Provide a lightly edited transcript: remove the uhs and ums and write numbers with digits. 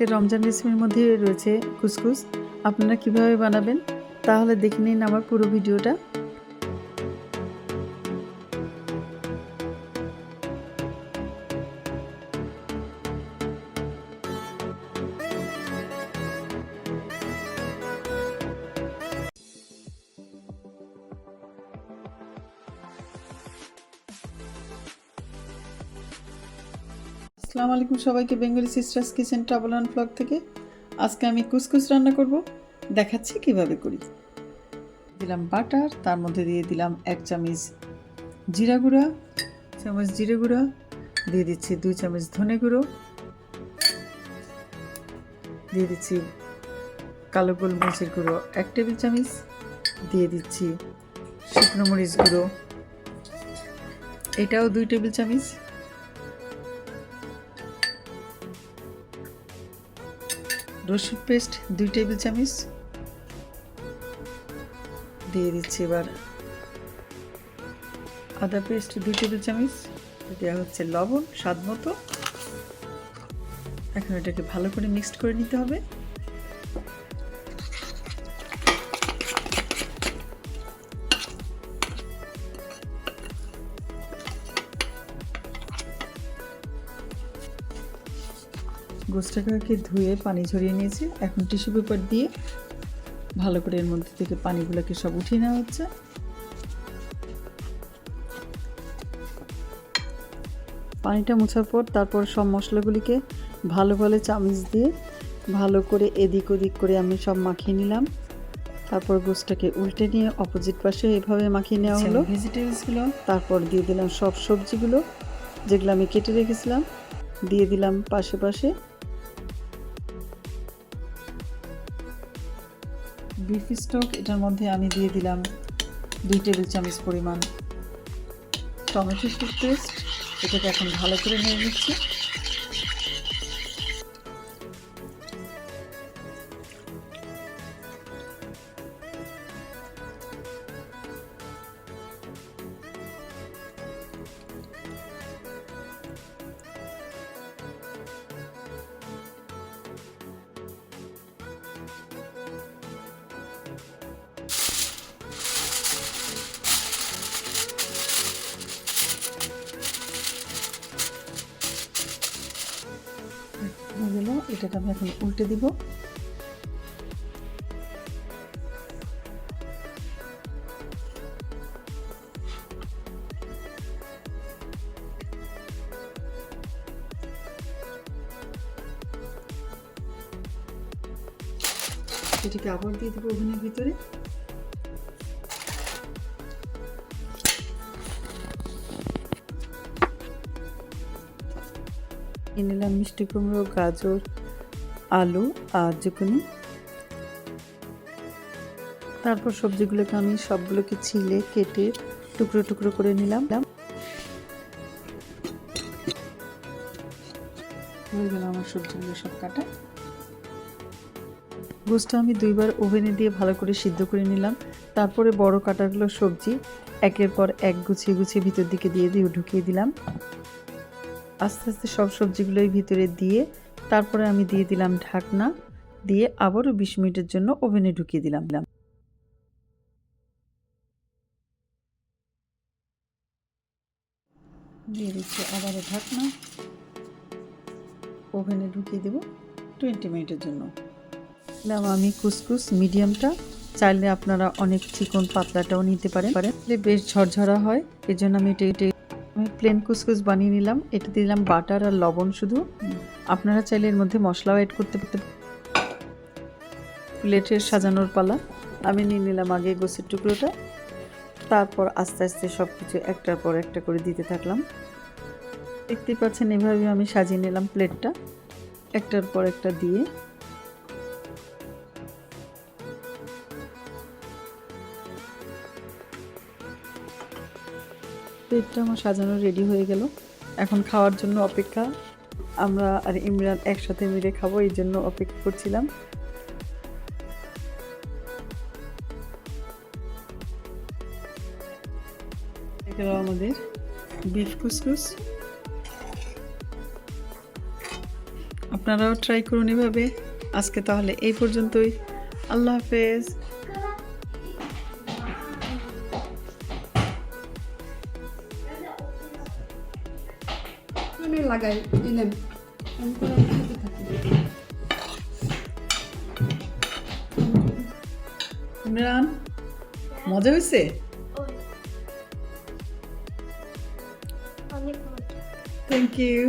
আজকের রমজান রেসিপির মধ্যে রয়েছে কুসকুস। আপনারা কিভাবে বানাবেন তাহলে দেখে নিন আমার পুরো ভিডিওটা। আসসালামু আলাইকুম সবাইকে, Bengali sisters kitchen travel and blog থেকে আজকে আমি কুসকুস রান্না করব, দেখাচ্ছি কিভাবে করি। দিলাম বাটার, তার মধ্যে দিয়ে দিলাম 1 চামচ জিরা গুঁড়া, দিয়ে দিচ্ছি 2 চামচ ধনে গুঁড়ো, দিয়ে দিচ্ছি কালো গোলমরিচের গুঁড়ো 1 টেবিল চামচ, দিয়ে দিচ্ছি শুকনো মরিচ গুঁড়ো, এটাও 2 টেবিল চামচ, রসুন পেস্ট 2 টেবিল চামচ, দিয়ে দিচ্ছি এবার আদা পেস্ট 2 টেবিল চামচ, দেওয়া হচ্ছে লবণ স্বাদ মতো। এখন এটাকে ভালো করে মিক্সড করে নিতে হবে। গোশটাকে ধুয়ে পানি ঝরিয়ে নিয়েছি। এখন টিস্যু পেপার দিয়ে ভালো করে এর মধ্যে থেকে পানিগুলোকে সব উঠিয়ে নেওয়া হচ্ছে। পানিটা মোছার পর তারপর সব মশলাগুলিকে ভালো চামচ দিয়ে ভালো করে এদিক ওদিক করে আমি সব মাখিয়ে নিলাম। তারপর গোশটাকে উল্টে নিয়ে অপোজিট পাশে এভাবে মাখিয়ে নেওয়া হলো ভেজিটেবলসগুলো। তারপর দিয়ে দিলাম সব সবজিগুলো যেগুলো আমি কেটে রেখেছিলাম, দিয়ে দিলাম পাশে পাশে। বিফ স্টক, এটার মধ্যে আমি দিয়ে দিলাম 2 টেবিল চামচ পরিমাণ টমেটো পেস্ট। এটাকে এখন ভালো করে নিয়ে নিচ্ছি। এটাকে আমি এখন উল্টে দিব। এটাকে আবার দিয়ে দেবো ওভেনের ভিতরে। নিলাম মিষ্টি কুমড়ো, গাজর, আলু আর জুকুনি। তারপর সবজিগুলোকে আমি সবগুলোকে ছিলে কেটে টুকরো টুকরো করে নিলাম। হয়ে গেল আমার সবজিগুলো সব কাটা। গোশটা আমি 2 বার ওভেনে দিয়ে ভালো করে সিদ্ধ করে নিলাম। তারপরে বড় কাটাগুলো সবজি একের পর এক গুছিয়ে ভিতর দিকে দিয়ে ঢুকিয়ে দিলাম। আস্তে আস্তে সব সবজিগুলোই ভিতরে দিয়ে তারপরে আমি দিয়ে দিলাম ঢাকনা দিয়ে আবারও 20 মিনিটের জন্য ওভেনে ঢুকিয়ে দিলাম। দিয়ে দিচ্ছি আবারও ঢাকনা, ওভেনে ঢুকিয়ে দেব 20 মিনিটের জন্য। আমি কুসকুস মিডিয়ামটা, চাইলে আপনারা অনেক চিকন পাতলাটাও নিতে পারেন, বেশ ঝরঝরা হয়। এর জন্য আমি আমি প্লেন কুসকুস বানিয়ে নিলাম। এটা দিলাম বাটার আর লবণ শুধু। আপনারা চাইলে এর মধ্যে মশলাও অ্যাড করতে পারতেন। প্লেটের সাজানোর পালা। আমি নিয়ে নিলাম আগে গোশের টুকরোটা, তারপর আস্তে আস্তে সব কিছু একটার পর একটা করে দিতে থাকলাম। দেখতেই পাচ্ছেন এভাবে আমি সাজিয়ে নিলাম প্লেটটা একটার পর একটা দিয়ে। প্লেটটা আমার সাজানো রেডি হয়ে গেল। এখন খাওয়ার জন্য অপেক্ষা। আমরা আর ইমরান একসাথে মিলে খাবো, এই জন্য অপেক্ষা করছিলাম। এগুলো আমাদের বিফ কুসকুস। আপনারাও ট্রাই করুন এভাবে। আজকে তাহলে এই পর্যন্তই। আল্লাহ হাফেজ। আমি লাগাই দিলাম আমি করে খেতে থাকি। ইমরান, মজা হয়েছে? অনেক মজা। Thank you.